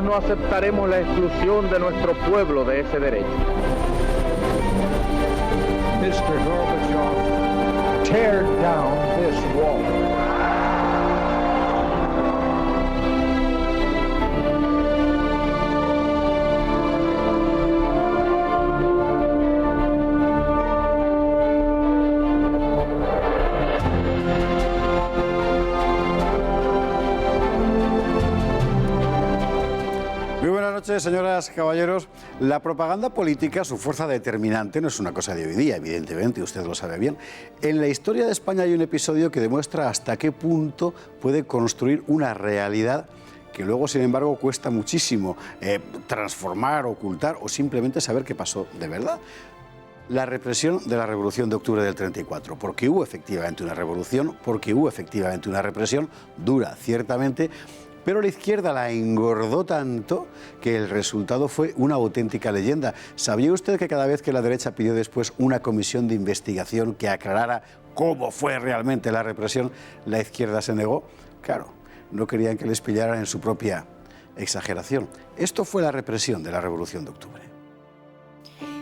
no aceptaremos la exclusión de nuestro pueblo de ese derecho. Mr. Gorbachev, tear down this wall. Muy buenas noches, señoras, caballeros. La propaganda política, su fuerza determinante, no es una cosa de hoy día, evidentemente, usted lo sabe bien. En la historia de España hay un episodio que demuestra hasta qué punto puede construir una realidad que luego, sin embargo, cuesta muchísimo transformar, ocultar o simplemente saber qué pasó de verdad. La represión de la Revolución de Octubre del 34, porque hubo efectivamente una revolución, porque hubo efectivamente una represión dura, ciertamente, pero la izquierda la engordó tanto que el resultado fue una auténtica leyenda. ¿Sabía usted que cada vez que la derecha pidió después una comisión de investigación que aclarara cómo fue realmente la represión, la izquierda se negó? Claro, no querían que les pillaran en su propia exageración. Esto fue la represión de la Revolución de Octubre.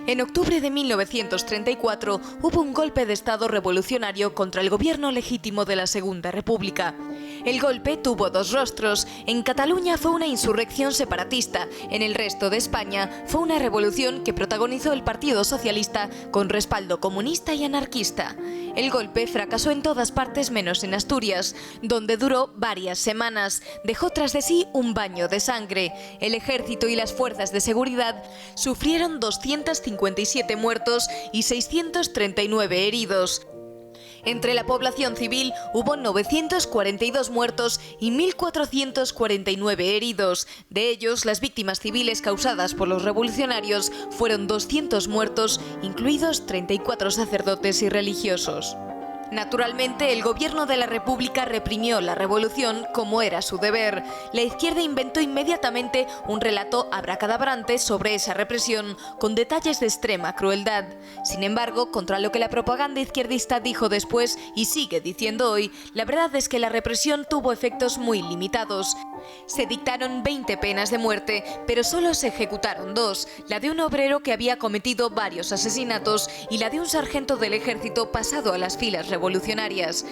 En octubre de 1934 hubo un golpe de Estado revolucionario contra el gobierno legítimo de la Segunda República. El golpe tuvo dos rostros. En Cataluña fue una insurrección separatista. En el resto de España fue una revolución que protagonizó el Partido Socialista con respaldo comunista y anarquista. El golpe fracasó en todas partes menos en Asturias, donde duró varias semanas. Dejó tras de sí un baño de sangre. El ejército y las fuerzas de seguridad sufrieron 257 muertos y 639 heridos. Entre la población civil hubo 942 muertos y 1.449 heridos. De ellos, las víctimas civiles causadas por los revolucionarios fueron 200 muertos, incluidos 34 sacerdotes y religiosos. Naturalmente, el gobierno de la República reprimió la revolución como era su deber. La izquierda inventó inmediatamente un relato abracadabrante sobre esa represión, con detalles de extrema crueldad. Sin embargo, contra lo que la propaganda izquierdista dijo después y sigue diciendo hoy, la verdad es que la represión tuvo efectos muy limitados. Se dictaron 20 penas de muerte, pero solo se ejecutaron 2, la de un obrero que había cometido varios asesinatos y la de un sargento del ejército pasado a las filas revolucionarias.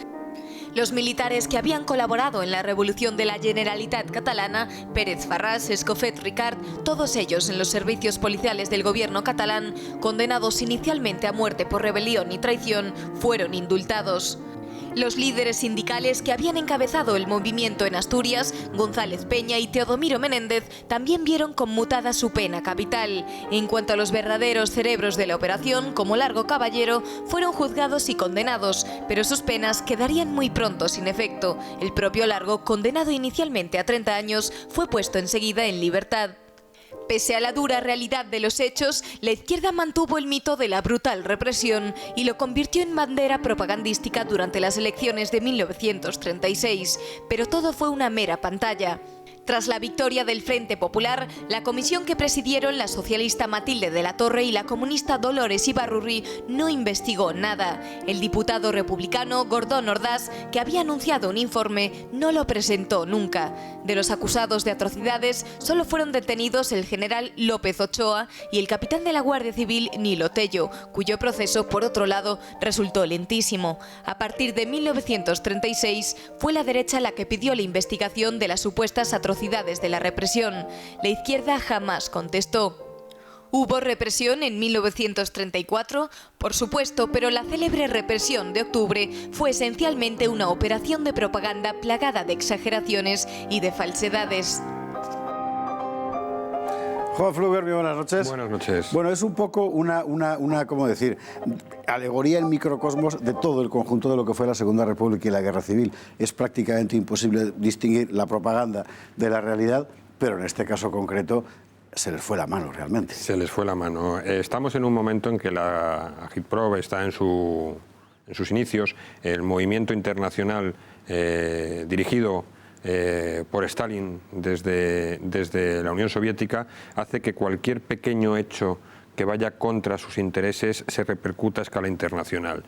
Los militares que habían colaborado en la revolución de la Generalitat catalana, Pérez Farràs, Escofet Ricard, todos ellos en los servicios policiales del gobierno catalán, condenados inicialmente a muerte por rebelión y traición, fueron indultados. Los líderes sindicales que habían encabezado el movimiento en Asturias, González Peña y Teodomiro Menéndez, también vieron conmutada su pena capital. En cuanto a los verdaderos cerebros de la operación, como Largo Caballero, fueron juzgados y condenados, pero sus penas quedarían muy pronto sin efecto. El propio Largo, condenado inicialmente a 30 años, fue puesto enseguida en libertad. Pese a la dura realidad de los hechos, la izquierda mantuvo el mito de la brutal represión y lo convirtió en bandera propagandística durante las elecciones de 1936, pero todo fue una mera pantalla. Tras la victoria del Frente Popular, la comisión que presidieron la socialista Matilde de la Torre y la comunista Dolores Ibarrurri no investigó nada. El diputado republicano Gordón Ordaz, que había anunciado un informe, no lo presentó nunca. De los acusados de atrocidades, solo fueron detenidos el general López Ochoa y el capitán de la Guardia Civil Nilo Tello, cuyo proceso, por otro lado, resultó lentísimo. A partir de 1936, fue la derecha la que pidió la investigación de las supuestas atrocidades de la represión. La izquierda jamás contestó. ¿Hubo represión en 1934? Por supuesto, pero la célebre represión de octubre fue esencialmente una operación de propaganda plagada de exageraciones y de falsedades. Juan Fluger, muy buenas noches. Buenas noches. Bueno, es un poco una ¿cómo decir?, alegoría en microcosmos de todo el conjunto de lo que fue la Segunda República y la Guerra Civil. Es prácticamente imposible distinguir la propaganda de la realidad, pero en este caso concreto se les fue la mano realmente. Se les fue la mano. Estamos en un momento en que la Agitprop está en sus inicios. El movimiento internacional dirigido por Stalin desde la Unión Soviética hace que cualquier pequeño hecho que vaya contra sus intereses se repercuta a escala internacional.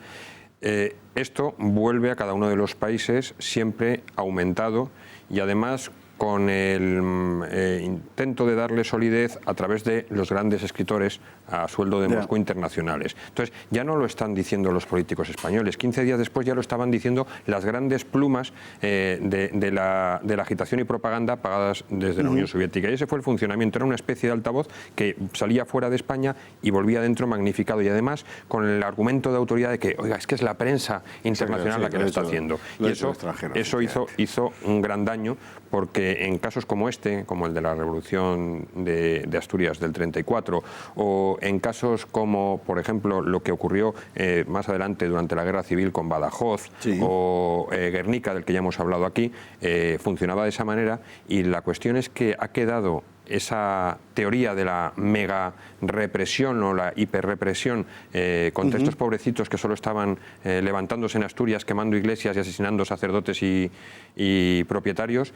Esto vuelve a cada uno de los países siempre aumentado y además con el intento de darle solidez a través de los grandes escritores a sueldo de Moscú internacionales. Entonces, ya no lo están diciendo los políticos españoles. 15 días después ya lo estaban diciendo las grandes plumas de la agitación y propaganda pagadas desde la Unión Soviética. Y ese fue el funcionamiento. Era una especie de altavoz que salía fuera de España y volvía dentro magnificado. Y además, con el argumento de autoridad de que, oiga, es que es la prensa internacional la que lo está haciendo. Y eso hizo un gran daño, porque en casos como este, como el de la Revolución de Asturias del 34, o en casos como, por ejemplo, lo que ocurrió más adelante durante la Guerra Civil con Badajoz, o Guernica, del que ya hemos hablado aquí, funcionaba de esa manera. Y la cuestión es que ha quedado esa teoría de la mega represión o la hiperrepresión contra estos pobrecitos que solo estaban levantándose en Asturias, quemando iglesias y asesinando sacerdotes y propietarios,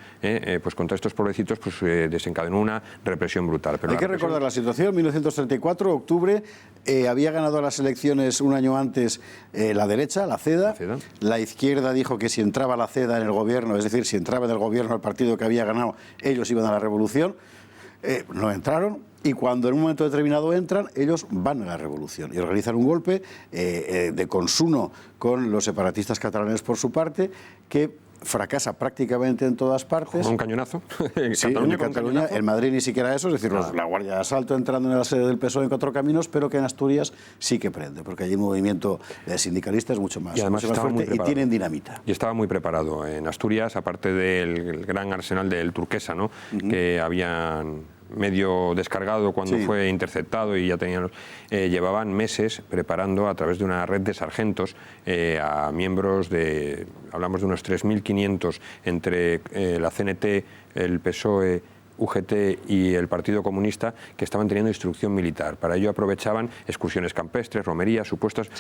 pues contra estos pobrecitos pues desencadenó una represión brutal. Pero hay que recordar la situación. 1934, octubre, había ganado las elecciones un año antes la derecha, la CEDA. La izquierda dijo que si entraba la CEDA en el gobierno, es decir, si entraba en el gobierno el partido que había ganado, ellos iban a la revolución. No entraron, y cuando en un momento determinado entran, ellos van a la revolución y organizan un golpe de consuno con los separatistas catalanes por su parte, que fracasa prácticamente en todas partes. ¿Con un cañonazo? Sí, en Cataluña, en Madrid ni siquiera eso, es decir, la Guardia de Asalto entrando en la sede del PSOE en Cuatro Caminos, pero que en Asturias sí que prende, porque allí el movimiento sindicalista es mucho más, fuerte y tienen dinamita. Y estaba muy preparado en Asturias, aparte del gran arsenal del Turquesa, ¿no? Que habían medio descargado cuando fue interceptado, y ya tenían llevaban meses preparando a través de una red de sargentos a miembros de, hablamos de unos 3.500 entre la CNT, el PSOE, UGT y el Partido Comunista, que estaban teniendo instrucción militar. Para ello aprovechaban excursiones campestres, romerías, supuestas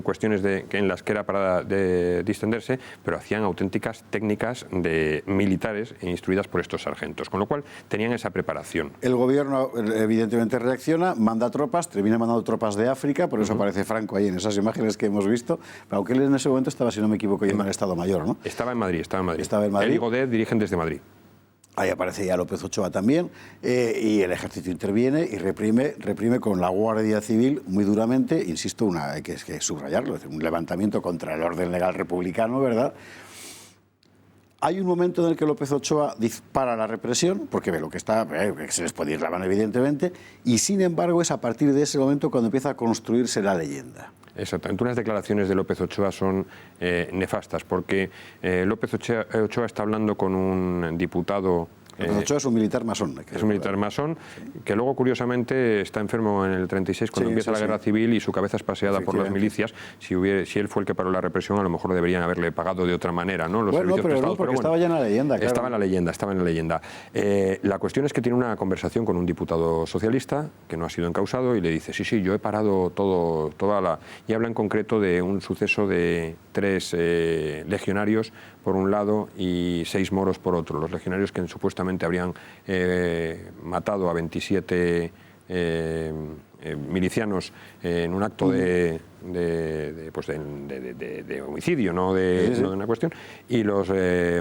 cuestiones en las que era para distenderse, pero hacían auténticas técnicas de militares instruidas por estos sargentos, con lo cual tenían esa preparación. El gobierno evidentemente reacciona, manda tropas, termina mandando tropas de África, por eso aparece Franco ahí en esas imágenes que hemos visto, aunque él en ese momento estaba, si no me equivoco, ya en el Estado Mayor, ¿no? Estaba en Madrid. Estaba en Madrid. Él y Godet dirigen desde Madrid. Ahí aparece ya López Ochoa también, y el ejército interviene y reprime con la Guardia Civil muy duramente, insisto, hay que subrayarlo, es decir, un levantamiento contra el orden legal republicano, ¿verdad? Hay un momento en el que López Ochoa dispara la represión, porque ve lo que está, que se les puede ir la mano evidentemente, y sin embargo es a partir de ese momento cuando empieza a construirse la leyenda. Exactamente. Unas declaraciones de López Ochoa son nefastas, porque López Ochoa está hablando con un diputado. López Ochoa es un militar masón. Es un militar masón que luego, curiosamente, está enfermo en el 36 cuando empieza la guerra civil, y su cabeza es paseada por las milicias. Si él fue el que paró la represión, a lo mejor deberían haberle pagado de otra manera, ¿no? Los servicios prestados, porque estaba ya en la leyenda. Claro. Estaba en la leyenda. La cuestión es que tiene una conversación con un diputado socialista que no ha sido encausado, y le dice, sí, yo he parado toda la... Y habla en concreto de un suceso de 3 legionarios por un lado y 6 moros por otro. Los legionarios que supuestamente habrían matado a 27 milicianos en un acto de homicidio, no de una cuestión, y los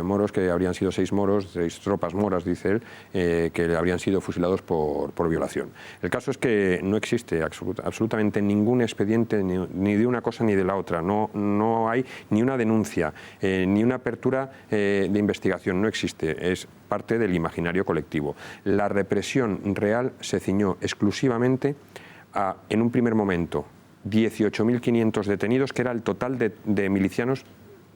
moros, que habrían sido 6 moros, 6 tropas moras, dice él, que habrían sido fusilados por violación. El caso es que no existe absolutamente ningún expediente ni de una cosa ni de la otra, no hay ni una denuncia, ni una apertura de investigación, no existe, es parte del imaginario colectivo. La represión real se ciñó exclusivamente a, en un primer momento, 18.500 detenidos, que era el total de milicianos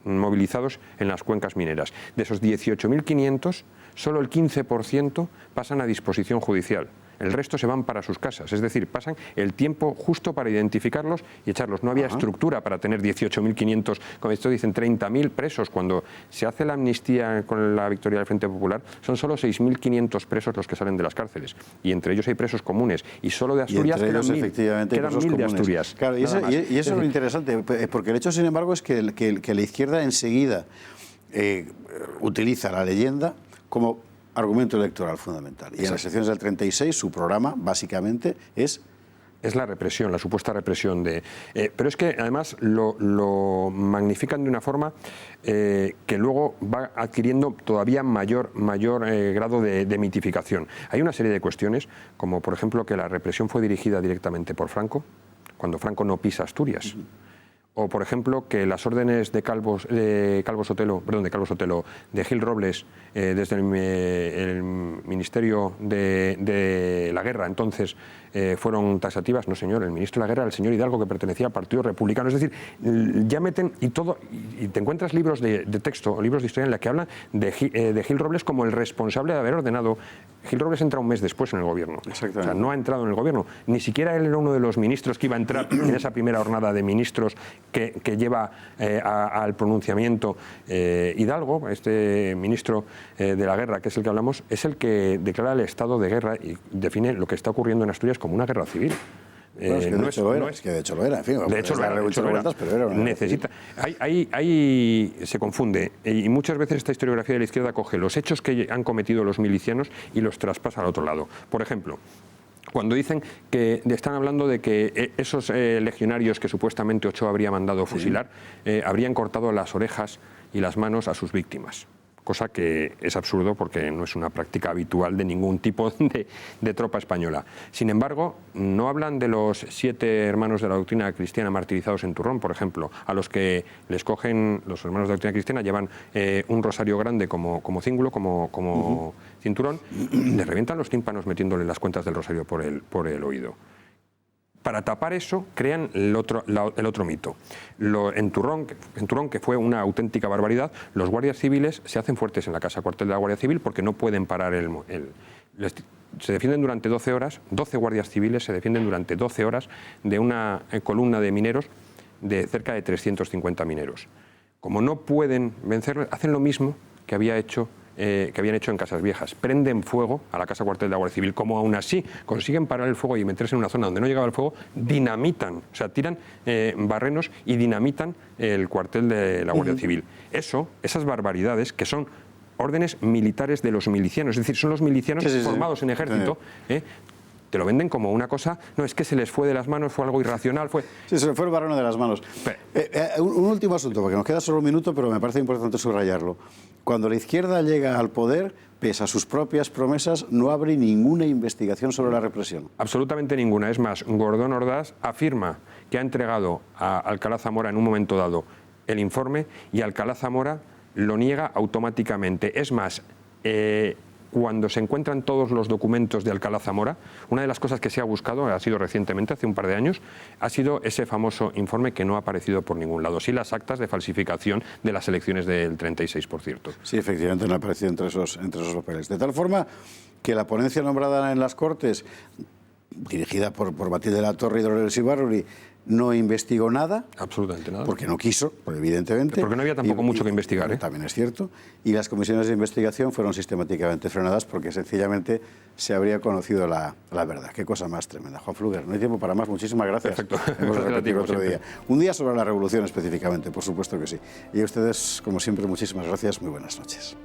movilizados en las cuencas mineras. De esos 18.500, solo el 15% pasan a disposición judicial. El resto se van para sus casas, es decir, pasan el tiempo justo para identificarlos y echarlos. No había estructura para tener 18.500, como esto dicen, 30.000 presos. Cuando se hace la amnistía con la victoria del Frente Popular, son solo 6.500 presos los que salen de las cárceles. Y entre ellos hay presos comunes. Y solo de Asturias quedan 1.000 de Asturias. Claro, y eso es lo interesante, porque el hecho, sin embargo, es que la izquierda enseguida utiliza la leyenda como argumento electoral fundamental. Y en las elecciones del 36 su programa básicamente es es la represión, la supuesta represión de... pero es que además lo magnifican de una forma que luego va adquiriendo todavía mayor grado de mitificación. Hay una serie de cuestiones, como por ejemplo que la represión fue dirigida directamente por Franco, cuando Franco no pisa Asturias. O, por ejemplo, que las órdenes de Calvo Sotelo, de Gil Robles, desde el Ministerio de la Guerra, entonces, fueron taxativas. No, señor, el ministro de la Guerra era el señor Hidalgo, que pertenecía al Partido Republicano. Es decir, ya meten y te encuentras libros de texto o libros de historia en la que hablan de Gil Robles como el responsable de haber ordenado. Gil Robles entra un mes después en el gobierno. O sea, no ha entrado en el gobierno. Ni siquiera él era uno de los ministros que iba a entrar en esa primera jornada de ministros que lleva al pronunciamiento. Hidalgo, este ministro de la Guerra, que es el que hablamos, es el que declara el estado de guerra y define lo que está ocurriendo en Asturias como una guerra civil. Bueno, es que de hecho lo era, en fin. De hecho lo era. Necesita. Ahí se confunde y muchas veces esta historiografía de la izquierda coge los hechos que han cometido los milicianos y los traspasa al otro lado. Por ejemplo, cuando dicen que están hablando de que esos legionarios que supuestamente Ochoa habría mandado fusilar habrían cortado las orejas y las manos a sus víctimas. Cosa que es absurdo porque no es una práctica habitual de ningún tipo de tropa española. Sin embargo, no hablan de los 7 hermanos de la doctrina cristiana martirizados en Turrón, por ejemplo, a los que les cogen, los hermanos de la doctrina cristiana llevan un rosario grande como cíngulo, como cinturón, les revientan los tímpanos metiéndole las cuentas del rosario por el oído. Para tapar eso, crean el otro mito. En Turrón, que fue una auténtica barbaridad, los guardias civiles se hacen fuertes en la casa cuartel de la Guardia Civil porque no pueden parar se defienden durante 12 horas, 12 guardias civiles se defienden durante 12 horas de una columna de mineros, de cerca de 350 mineros. Como no pueden vencerlos, hacen lo mismo que habían hecho en Casas Viejas. Prenden fuego a la casa cuartel de la Guardia Civil. Como aún así consiguen parar el fuego y meterse en una zona donde no llegaba el fuego, dinamitan, o sea, tiran barrenos y dinamitan el cuartel de la Guardia Civil. Esas barbaridades que son órdenes militares de los milicianos, es decir, son los milicianos formados en ejército, te lo venden como una cosa, no, es que se les fue de las manos, fue algo irracional, fue... Sí, se les fue el barreno de las manos. Un último asunto, porque nos queda solo un minuto, pero me parece importante subrayarlo. Cuando la izquierda llega al poder, pese a sus propias promesas, no abre ninguna investigación sobre la represión. Absolutamente ninguna. Es más, Gordón Ordaz afirma que ha entregado a Alcalá Zamora en un momento dado el informe y Alcalá Zamora lo niega automáticamente. Es más, cuando se encuentran todos los documentos de Alcalá Zamora, una de las cosas que se ha buscado, ha sido recientemente, hace un par de años, ha sido ese famoso informe que no ha aparecido por ningún lado. Sí, las actas de falsificación de las elecciones del 36, por cierto. Sí, efectivamente no ha aparecido entre esos papeles. De tal forma que la ponencia nombrada en las Cortes, dirigida por Matilde de la Torre y Dolores Ibarruri, no investigó nada. Absolutamente nada. Porque no quiso, evidentemente. Porque no había tampoco mucho que investigar. También es cierto. Y las comisiones de investigación fueron sistemáticamente frenadas porque sencillamente se habría conocido la verdad. Qué cosa más tremenda. Juan Fluger, no hay tiempo para más. Muchísimas gracias. Perfecto. Hemos repetido otro día. Un día sobre la revolución específicamente, por supuesto que sí. Y a ustedes, como siempre, muchísimas gracias. Muy buenas noches.